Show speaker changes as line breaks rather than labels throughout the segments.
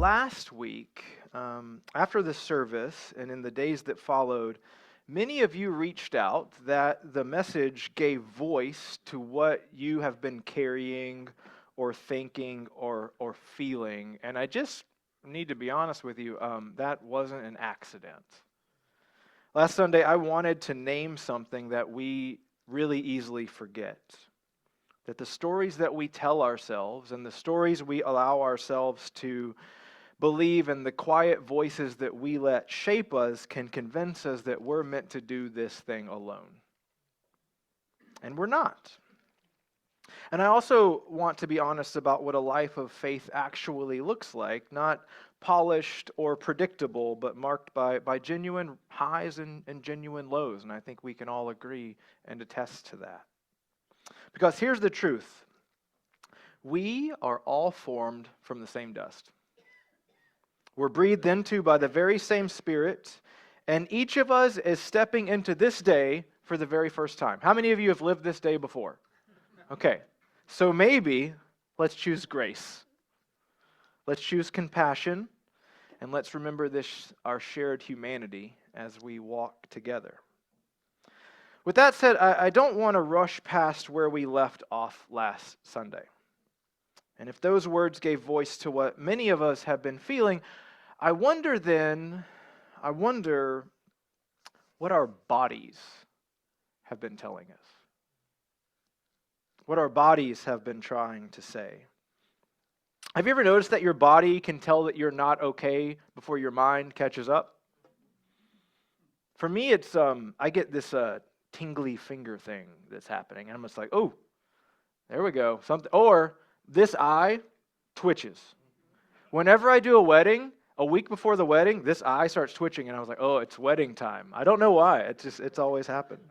last week, after the service and in the days that followed, many of you reached out that the message gave voice to what you have been carrying or thinking or feeling. And I just need to be honest with you, that wasn't an accident. Last Sunday, I wanted to name something that we really easily forget. That the stories that we tell ourselves and the stories we allow ourselves to believe and the quiet voices that we let shape us can convince us that we're meant to do this thing alone. And we're not. And I also want to be honest about what a life of faith actually looks like, not polished or predictable, but marked by genuine highs and genuine lows. And I think we can all agree and attest to that. Because here's the truth. We are all formed from the same dust. We're breathed into by the very same Spirit, and each of us is stepping into this day for the very first time. How many of you have lived this day before? Okay, so maybe let's choose grace. Let's choose compassion, and let's remember this, our shared humanity, as we walk together. With that said, I don't want to rush past where we left off last Sunday. And if those words gave voice to what many of us have been feeling, I wonder what our bodies have been telling us. What our bodies have been trying to say. Have you ever noticed that your body can tell that you're not okay before your mind catches up? For me, it's I get this tingly finger thing that's happening, and I'm just like, oh, there we go, something. Or this eye twitches. Whenever I do a wedding, a week before the wedding, this eye starts twitching, and I was like, oh, it's wedding time. I don't know why. It's always happened.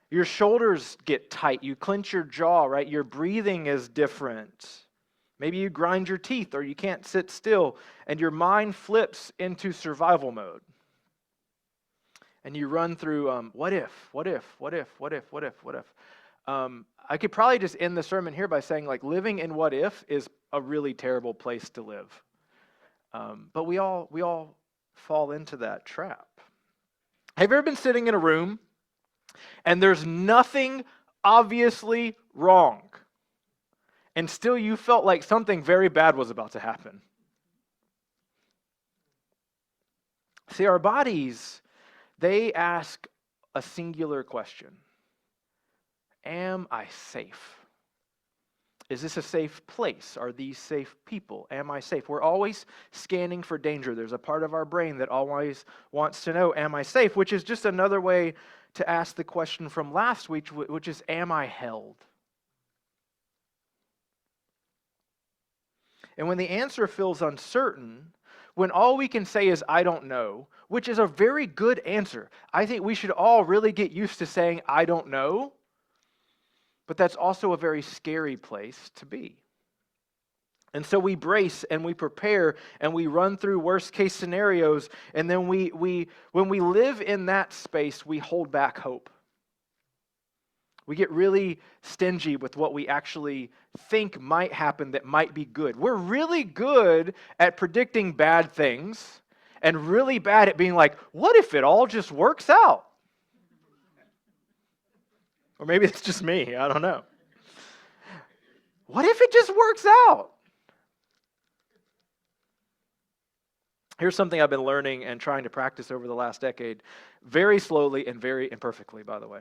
Your shoulders get tight. You clench your jaw, right? Your breathing is different. Maybe you grind your teeth, or you can't sit still, and your mind flips into survival mode. And you run through, what if? I could probably just end the sermon here by saying, like, living in what if is a really terrible place to live. But we all fall into that trap. Have you ever been sitting in a room and there's nothing obviously wrong, and still you felt like something very bad was about to happen? See, our bodies, they ask a singular question. Am I safe? Is this a safe place? Are these safe people? Am I safe? We're always scanning for danger. There's a part of our brain that always wants to know, am I safe? Which is just another way to ask the question from last week, which is, am I held? And when the answer feels uncertain, when all we can say is, I don't know, which is a very good answer. I think we should all really get used to saying, I don't know. But that's also a very scary place to be. And so we brace and we prepare and we run through worst case scenarios. And then when we live in that space, we hold back hope. We get really stingy with what we actually think might happen that might be good. We're really good at predicting bad things and really bad at being like, what if it all just works out? Or maybe it's just me, I don't know. What if it just works out? Here's something I've been learning and trying to practice over the last decade, very slowly and very imperfectly, by the way.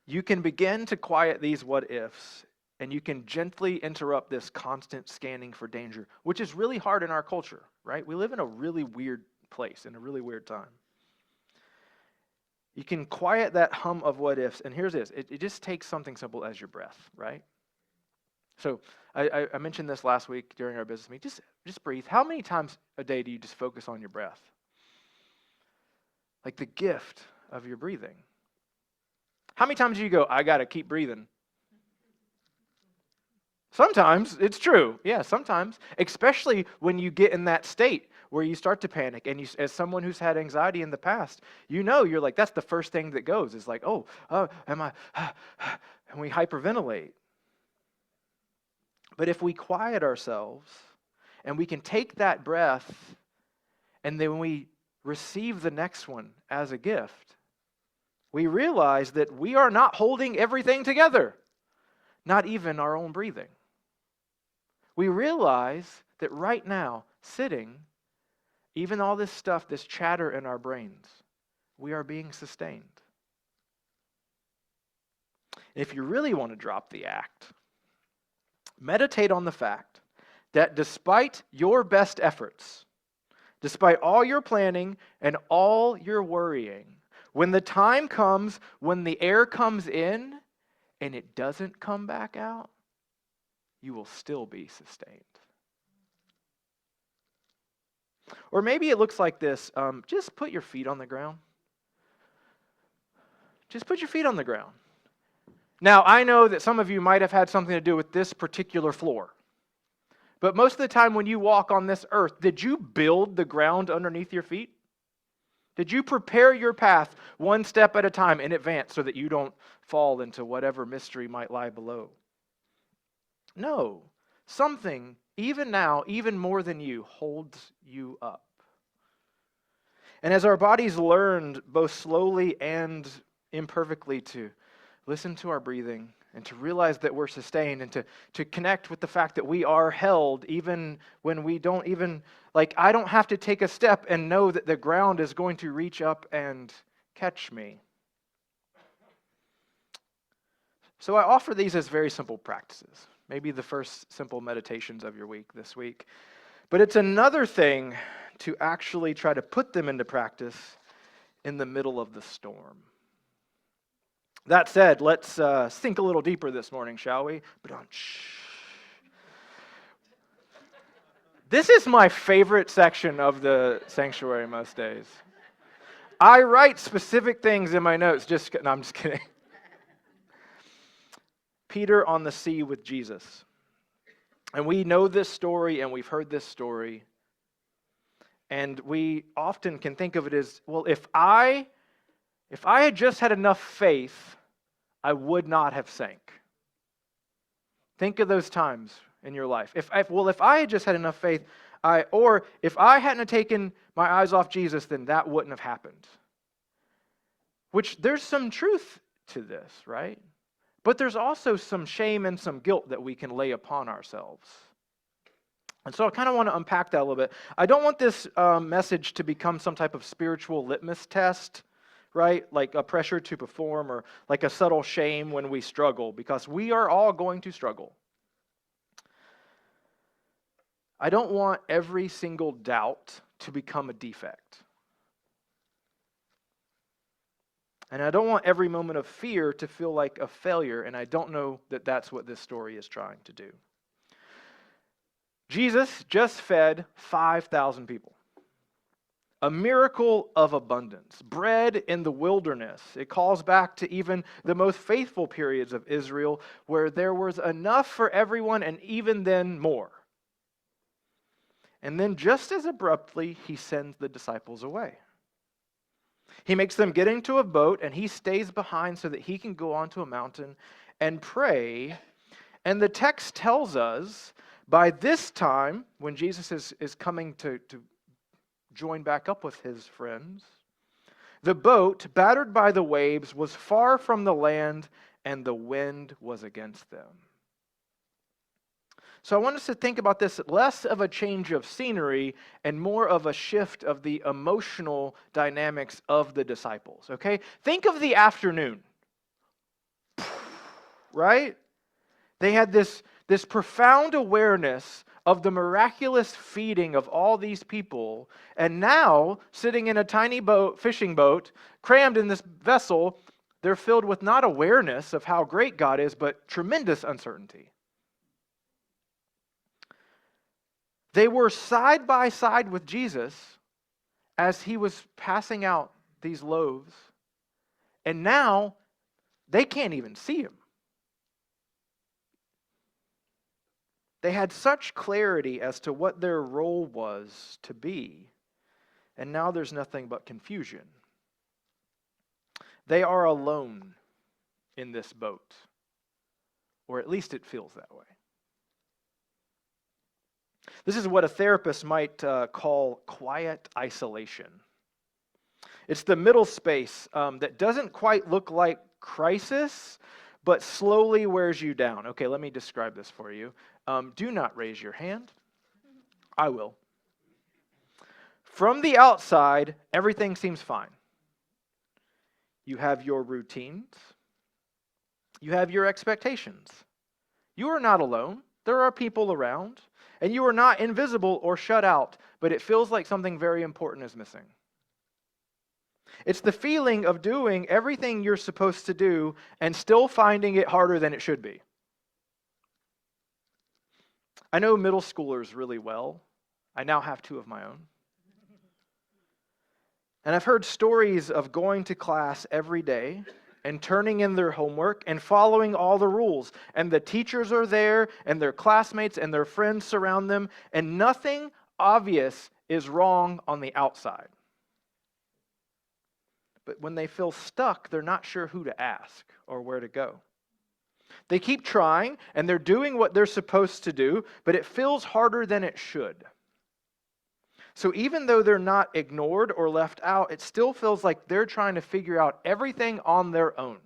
You can begin to quiet these what ifs, and you can gently interrupt this constant scanning for danger, which is really hard in our culture, right? We live in a really weird place, in a really weird time. You can quiet that hum of what ifs, and here's this. It just takes something simple as your breath, right? So I mentioned this last week during our business meeting. Just breathe. How many times a day do you just focus on your breath? Like the gift of your breathing. How many times do you go, I got to keep breathing? Sometimes, it's true. Yeah, sometimes. Especially when you get in that state where you start to panic. And you, as someone who's had anxiety in the past, you know, you're like, that's the first thing that goes. Is like, am I? And we hyperventilate. But if we quiet ourselves And we can take that breath and then we receive the next one as a gift. We realize that we are not holding everything together, not even our own breathing. We realize that right now, sitting, even all this stuff, this chatter in our brains, we are being sustained. If you really want to drop the act, meditate on the fact that despite your best efforts, despite all your planning and all your worrying, when the time comes, when the air comes in and it doesn't come back out, you will still be sustained. Or maybe it looks like this. Just put your feet on the ground. Just put your feet on the ground. Now, I know that some of you might have had something to do with this particular floor. But most of the time when you walk on this earth, did you build the ground underneath your feet? Did you prepare your path one step at a time in advance so that you don't fall into whatever mystery might lie below? No. Something, even now, even more than you, holds you up. And as our bodies learned both slowly and imperfectly to listen to our breathing and to realize that we're sustained and to connect with the fact that we are held even when we don't even, I don't have to take a step and know that the ground is going to reach up and catch me. So I offer these as very simple practices. Maybe the first simple meditations of your week this week. But it's another thing to actually try to put them into practice in the middle of the storm. That said, let's sink a little deeper this morning, shall we? This is my favorite section of the sanctuary most days. I write specific things in my notes. No, I'm just kidding. Peter on the sea with Jesus. And we know this story and we've heard this story. And we often can think of it as, well, if I had just had enough faith, I would not have sank. Think of those times in your life. If I had just had enough faith, or if I hadn't taken my eyes off Jesus, then that wouldn't have happened. Which there's some truth to this, right? But there's also some shame and some guilt that we can lay upon ourselves. And so I kind of want to unpack that a little bit. I don't want this message to become some type of spiritual litmus test, right? Like a pressure to perform or like a subtle shame when we struggle, because we are all going to struggle. I don't want every single doubt to become a defect. And I don't want every moment of fear to feel like a failure, and I don't know that that's what this story is trying to do. Jesus just fed 5,000 people. A miracle of abundance. Bread in the wilderness. It calls back to even the most faithful periods of Israel where there was enough for everyone and even then more. And then just as abruptly, he sends the disciples away. He makes them get into a boat and he stays behind so that he can go onto a mountain and pray. And the text tells us by this time, when Jesus is coming to join back up with his friends, the boat, battered by the waves, was far from the land and the wind was against them. So I want us to think about this less of a change of scenery and more of a shift of the emotional dynamics of the disciples, okay? Think of the afternoon, right? They had this profound awareness of the miraculous feeding of all these people, and now, sitting in a tiny boat, fishing boat, crammed in this vessel, they're filled with not awareness of how great God is, but tremendous uncertainty. They were side by side with Jesus as he was passing out these loaves, and now they can't even see him. They had such clarity as to what their role was to be, and now there's nothing but confusion. They are alone in this boat, or at least it feels that way. This is what a therapist might call quiet isolation. It's the middle space that doesn't quite look like crisis, but slowly wears you down. Okay, let me describe this for you. Do not raise your hand. I will. From the outside, everything seems fine. You have your routines. You have your expectations. You are not alone. There are people around. And you are not invisible or shut out, but it feels like something very important is missing. It's the feeling of doing everything you're supposed to do and still finding it harder than it should be. I know middle schoolers really well. I now have 2 of my own. And I've heard stories of going to class every day and turning in their homework and following all the rules. And the teachers are there, and their classmates and their friends surround them, and nothing obvious is wrong on the outside. But when they feel stuck, they're not sure who to ask or where to go. They keep trying, and they're doing what they're supposed to do, but it feels harder than it should. So even though they're not ignored or left out, it still feels like they're trying to figure out everything on their own.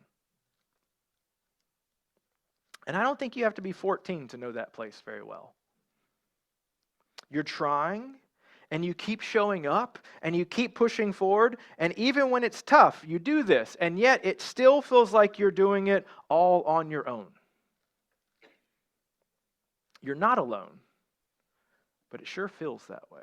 And I don't think you have to be 14 to know that place very well. You're trying, and you keep showing up, and you keep pushing forward, and even when it's tough, you do this, and yet it still feels like you're doing it all on your own. You're not alone, but it sure feels that way.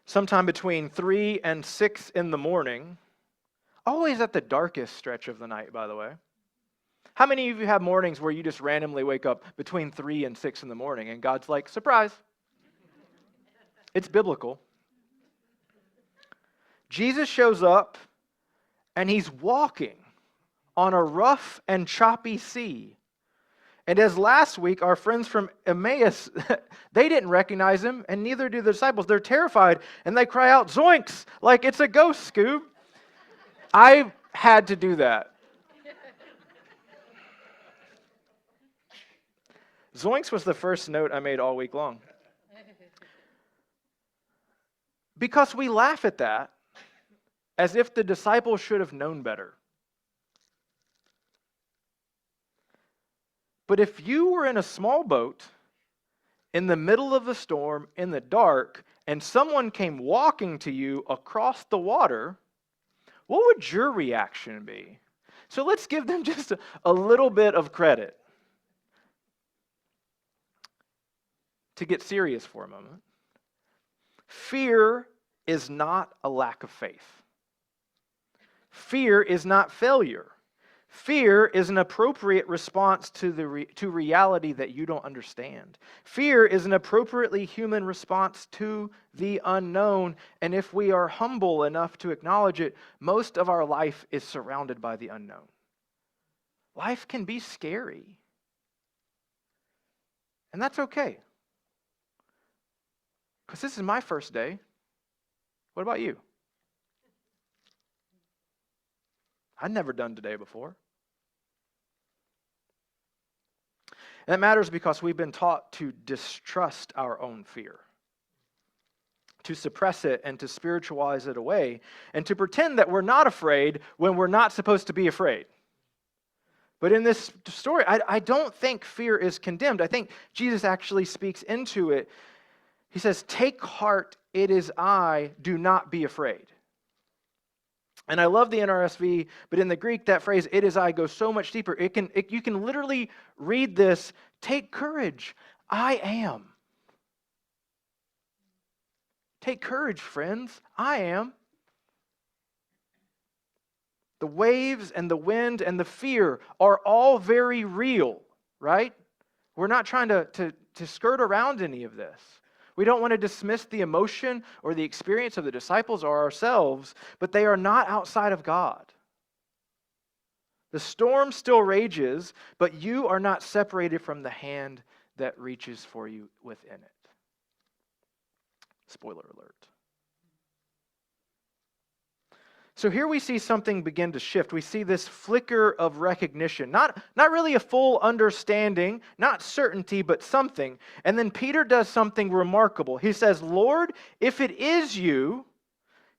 Sometime between 3 and 6 in the morning, always at the darkest stretch of the night, by the way. How many of you have mornings where you just randomly wake up between 3 and 6 in the morning and God's like, surprise? It's biblical. Jesus shows up and he's walking on a rough and choppy sea. And as last week, our friends from Emmaus, they didn't recognize him, and neither do the disciples. They're terrified, and they cry out, "Zoinks!" Like it's a ghost, Scoob. I had to do that. Zoinks was the first note I made all week long. Because we laugh at that as if the disciples should have known better. But if you were in a small boat in the middle of a storm in the dark and someone came walking to you across the water, what would your reaction be? So let's give them just a little bit of credit. To get serious for a moment, fear is not a lack of faith. Fear is not failure. Fear is an appropriate response to reality that you don't understand. Fear is an appropriately human response to the unknown, and if we are humble enough to acknowledge it, most of our life is surrounded by the unknown. Life can be scary, and that's okay. Because this is my first day. What about you? I'd never done today before. And that matters because we've been taught to distrust our own fear, to suppress it and to spiritualize it away, and to pretend that we're not afraid when we're not supposed to be afraid. But in this story, I don't think fear is condemned. I think Jesus actually speaks into it. He says, "Take heart, it is I, do not be afraid." And I love the NRSV, but in the Greek, that phrase, "it is I," goes so much deeper. You can literally read this, "Take courage, I am." Take courage, friends, I am. The waves and the wind and the fear are all very real, right? We're not trying to skirt around any of this. We don't want to dismiss the emotion or the experience of the disciples or ourselves, but they are not outside of God. The storm still rages, but you are not separated from the hand that reaches for you within it. Spoiler alert. So here we see something begin to shift. We see this flicker of recognition. Not really a full understanding, not certainty, but something. And then Peter does something remarkable. He says, Lord, if it is you,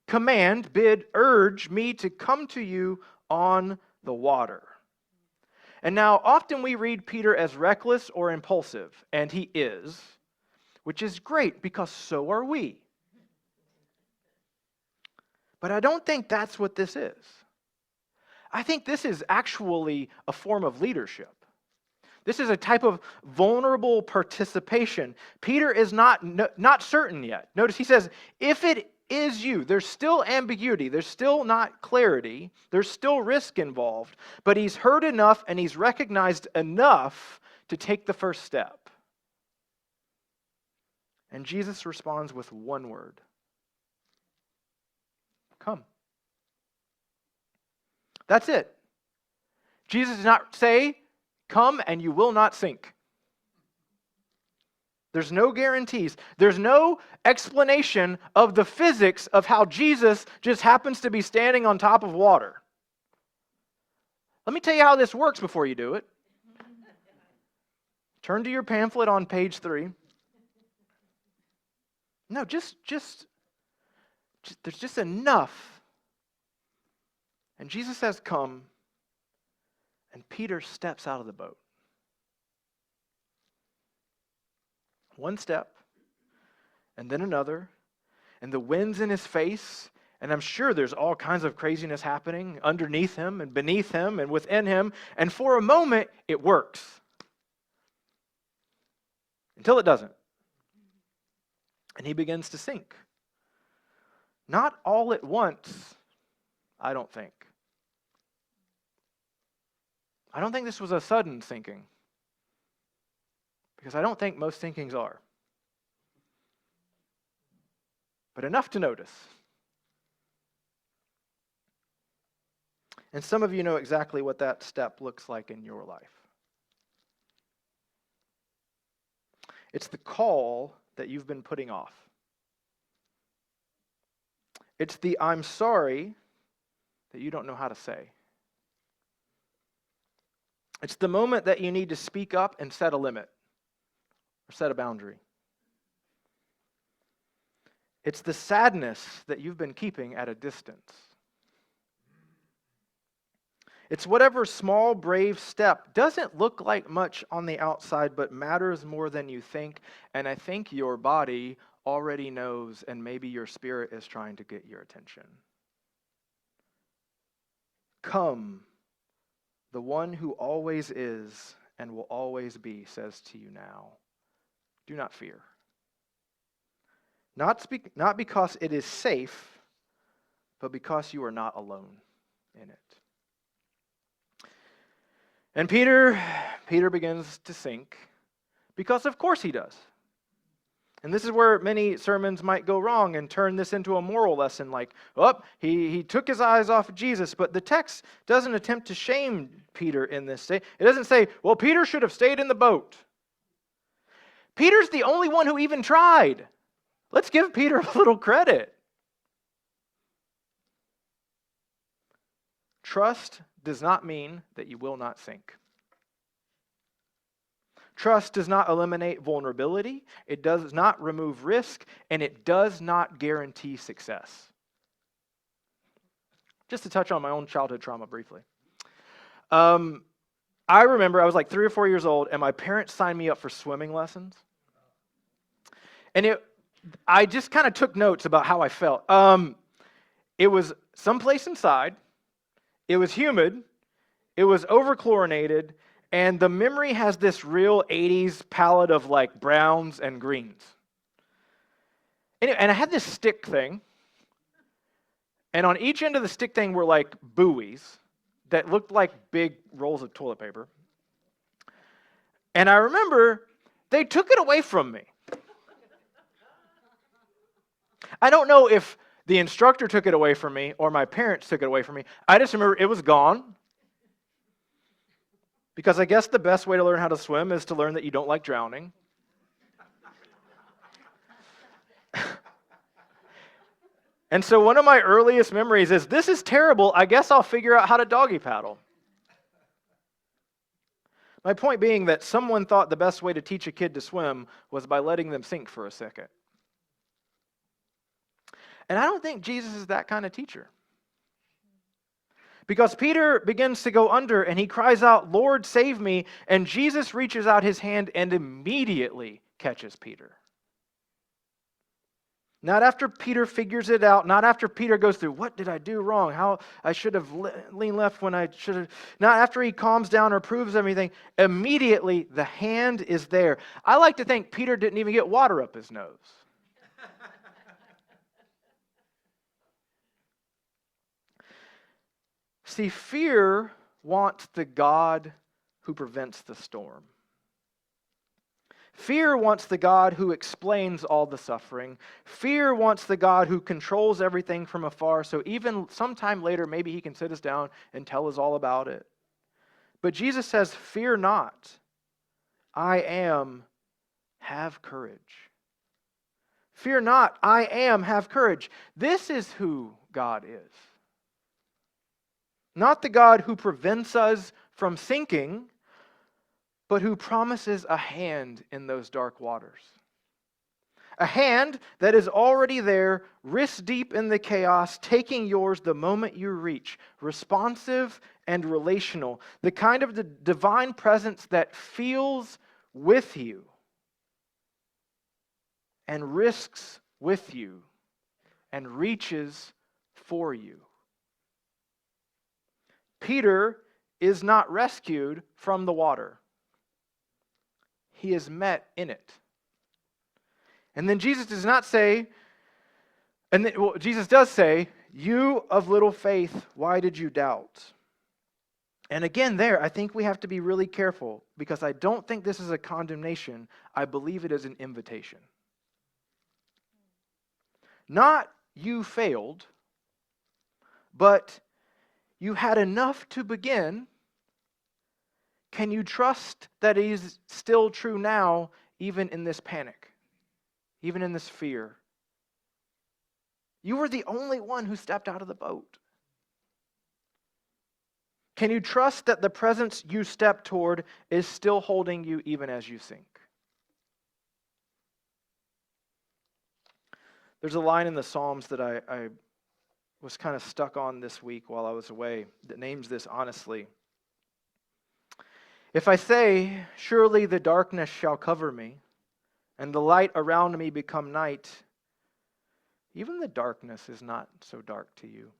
command, bid, urge me to come to you on the water. And now often we read Peter as reckless or impulsive, and he is, which is great because so are we. But I don't think that's what this is. I think this is actually a form of leadership. This is a type of vulnerable participation. Peter is not certain yet. Notice he says, if it is you, there's still ambiguity, there's still not clarity, there's still risk involved, but he's heard enough and he's recognized enough to take the first step. And Jesus responds with one word. Come. That's it. Jesus does not say, come and you will not sink. There's no guarantees. There's no explanation of the physics of how Jesus just happens to be standing on top of water. Let me tell you how this works before you do it. Turn to your pamphlet on page 3. No, just there's just enough. And Jesus says, come. And Peter steps out of the boat. One step, and then another, and the wind's in his face, and I'm sure there's all kinds of craziness happening underneath him and beneath him and within him, and for a moment, it works. Until it doesn't. And he begins to sink. Not all at once, I don't think. I don't think this was a sudden sinking. Because I don't think most sinkings are. But enough to notice. And some of you know exactly what that step looks like in your life. It's the call that you've been putting off. It's the I'm sorry that you don't know how to say. It's the moment that you need to speak up and set a limit or set a boundary. It's the sadness that you've been keeping at a distance. It's whatever small, brave step doesn't look like much on the outside, but matters more than you think. And I think your body already knows, and maybe your spirit is trying to get your attention. Come, the one who always is and will always be says to you now, do not fear. Not because it is safe, but because you are not alone in it. And Peter begins to sink, because of course he does. And this is where many sermons might go wrong and turn this into a moral lesson, like, he took his eyes off of Jesus. But the text doesn't attempt to shame Peter in this. It doesn't say, well, Peter should have stayed in the boat. Peter's the only one who even tried. Let's give Peter a little credit. Trust does not mean that you will not sink. Trust does not eliminate vulnerability, it does not remove risk, and it does not guarantee success. Just to touch on my own childhood trauma briefly. I remember I was like 3 or 4 years old, and my parents signed me up for swimming lessons. And I just kind of took notes about how I felt. It was someplace inside. It was humid. It was over-chlorinated. And the memory has this real 80s palette of like browns and greens. And I had this stick thing. And on each end of the stick thing were like buoys that looked like big rolls of toilet paper. And I remember they took it away from me. I don't know if the instructor took it away from me or my parents took it away from me. I just remember it was gone. Because I guess the best way to learn how to swim is to learn that you don't like drowning. And so one of my earliest memories is, this is terrible. I guess I'll figure out how to doggy paddle. My point being that someone thought the best way to teach a kid to swim was by letting them sink for a second. And I don't think Jesus is that kind of teacher. Because Peter begins to go under and he cries out, "Lord, save me." And Jesus reaches out his hand and immediately catches Peter. Not after Peter figures it out, not after Peter goes through, what did I do wrong? How I should have leaned left when I should have. Not after he calms down or proves everything. Immediately, the hand is there. I like to think Peter didn't even get water up his nose. See, fear wants the God who prevents the storm. Fear wants the God who explains all the suffering. Fear wants the God who controls everything from afar, so even sometime later, maybe he can sit us down and tell us all about it. But Jesus says, "Fear not. I am. Have courage." Fear not. I am. Have courage. This is who God is. Not the God who prevents us from sinking, but who promises a hand in those dark waters. A hand that is already there, wrist deep in the chaos, taking yours the moment you reach, responsive and relational, the kind of the divine presence that feels with you and risks with you and reaches for you. Peter is not rescued from the water. He is met in it. And then Jesus does not say, Jesus does say, "You of little faith, why did you doubt?" And again there, I think we have to be really careful, because I don't think this is a condemnation. I believe it is an invitation. Not you failed, but you had enough to begin. Can you trust that it is still true now, even in this panic, even in this fear? You were the only one who stepped out of the boat. Can you trust that the presence you step toward is still holding you even as you sink? There's a line in the Psalms that I was kind of stuck on this week while I was away that names this honestly. If I say, "Surely the darkness shall cover me, and the light around me become night," even the darkness is not so dark to you.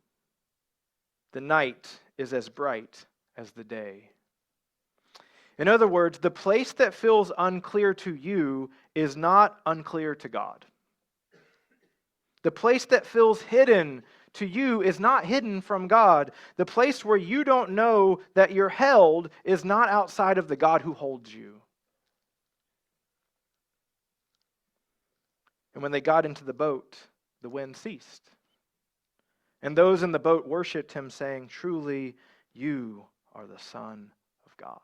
The night is as bright as the day. In other words, the place that feels unclear to you is not unclear to God. The place that feels hidden to you is not hidden from God. The place where you don't know that you're held is not outside of the God who holds you. And when they got into the boat, the wind ceased. And those in the boat worshiped him, saying, "Truly, you are the Son of God."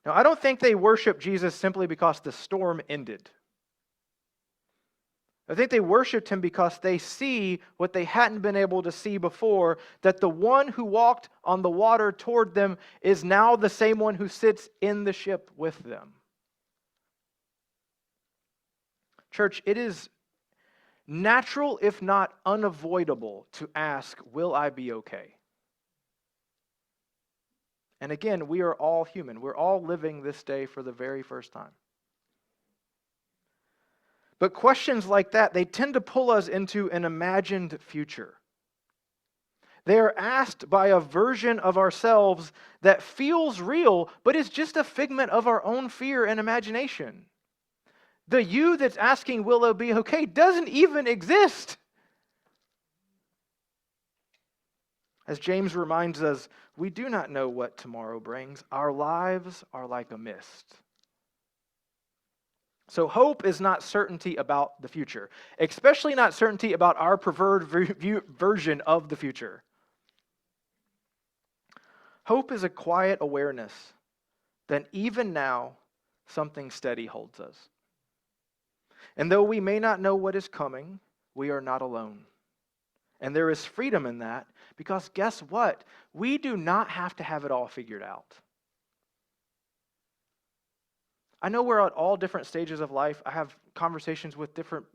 Now, I don't think they worshiped Jesus simply because the storm ended. I think they worshiped him because they see what they hadn't been able to see before, that the one who walked on the water toward them is now the same one who sits in the ship with them. Church, it is natural, if not unavoidable, to ask, will I be okay? And again, we are all human. We're all living this day for the very first time. But questions like that, they tend to pull us into an imagined future. They are asked by a version of ourselves that feels real, but is just a figment of our own fear and imagination. The you that's asking, will it be okay, doesn't even exist. As James reminds us, we do not know what tomorrow brings. Our lives are like a mist. So hope is not certainty about the future, especially not certainty about our preferred version of the future. Hope is a quiet awareness that even now, something steady holds us. And though we may not know what is coming, we are not alone. And there is freedom in that because guess what? We do not have to have it all figured out. I know we're at all different stages of life. I have conversations with different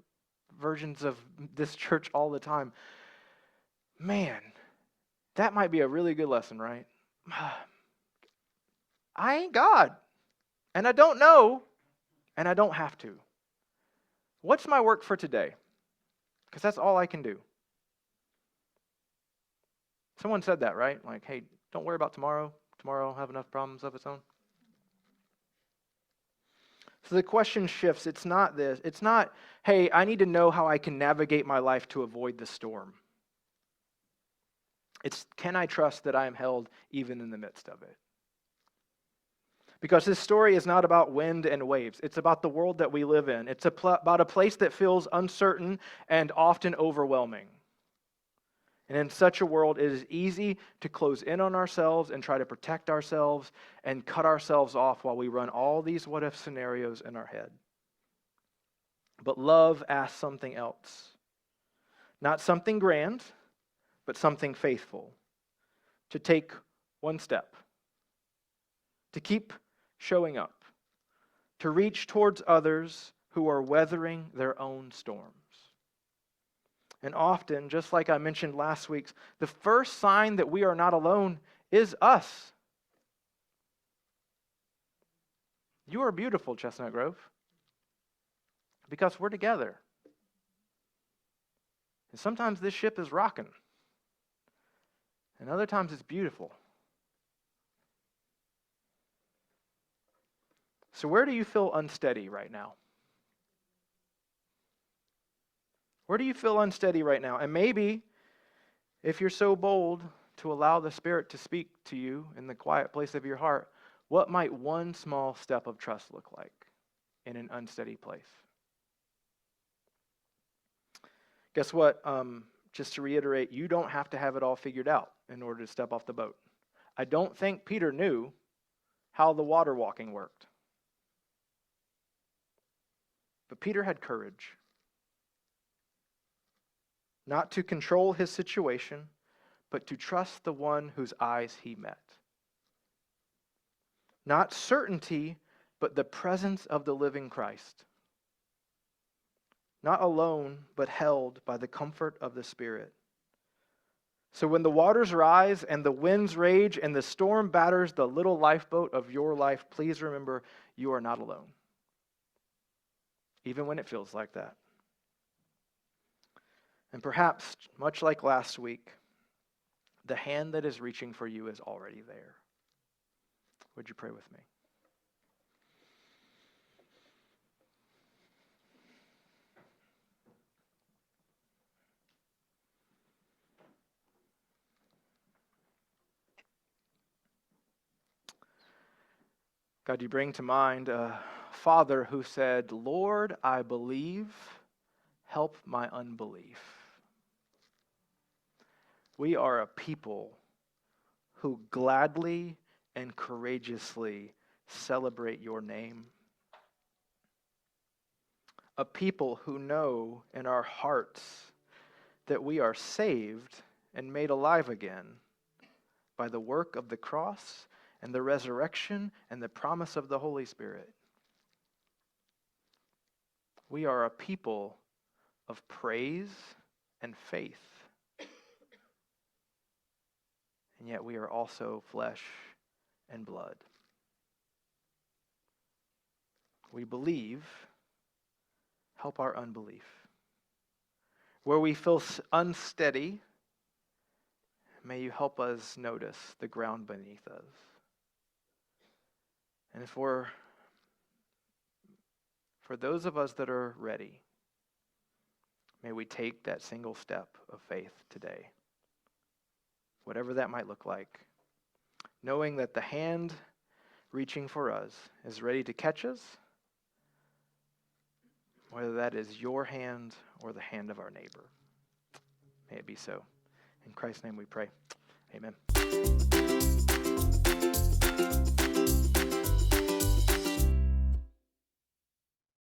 versions of this church all the time. Man, that might be a really good lesson, right? I ain't God, and I don't know, and I don't have to. What's my work for today? Because that's all I can do. Someone said that, right? Like, hey, don't worry about tomorrow. Tomorrow will have enough problems of its own. So the question shifts. It's not this. It's not, hey, I need to know how I can navigate my life to avoid the storm. It's, can I trust that I am held even in the midst of it? Because this story is not about wind and waves. It's about the world that we live in. It's about a place that feels uncertain and often overwhelming. And in such a world, it is easy to close in on ourselves and try to protect ourselves and cut ourselves off while we run all these what-if scenarios in our head. But love asks something else. Not something grand, but something faithful. To take one step. To keep showing up. To reach towards others who are weathering their own storms. And often, just like I mentioned last week, the first sign that we are not alone is us. You are beautiful, Chestnut Grove, because we're together. And sometimes this ship is rocking, and other times it's beautiful. So where do you feel unsteady right now? Where do you feel unsteady right now? And maybe, if you're so bold to allow the Spirit to speak to you in the quiet place of your heart, what might one small step of trust look like in an unsteady place? Guess what? Just to reiterate, you don't have to have it all figured out in order to step off the boat. I don't think Peter knew how the water walking worked. But Peter had courage. Not to control his situation, but to trust the one whose eyes he met. Not certainty, but the presence of the living Christ. Not alone, but held by the comfort of the Spirit. So when the waters rise and the winds rage and the storm batters the little lifeboat of your life, please remember you are not alone. Even when it feels like that. And perhaps, much like last week, the hand that is reaching for you is already there. Would you pray with me? God, you bring to mind a father who said, "Lord, I believe, help my unbelief." We are a people who gladly and courageously celebrate your name. A people who know in our hearts that we are saved and made alive again by the work of the cross and the resurrection and the promise of the Holy Spirit. We are a people of praise and faith. And yet we are also flesh and blood. We believe, help our unbelief. Where we feel unsteady, may you help us notice the ground beneath us. And for those of us that are ready, may we take that single step of faith today. Whatever that might look like. Knowing that the hand reaching for us is ready to catch us, whether that is your hand or the hand of our neighbor. May it be so. In Christ's name we pray. Amen.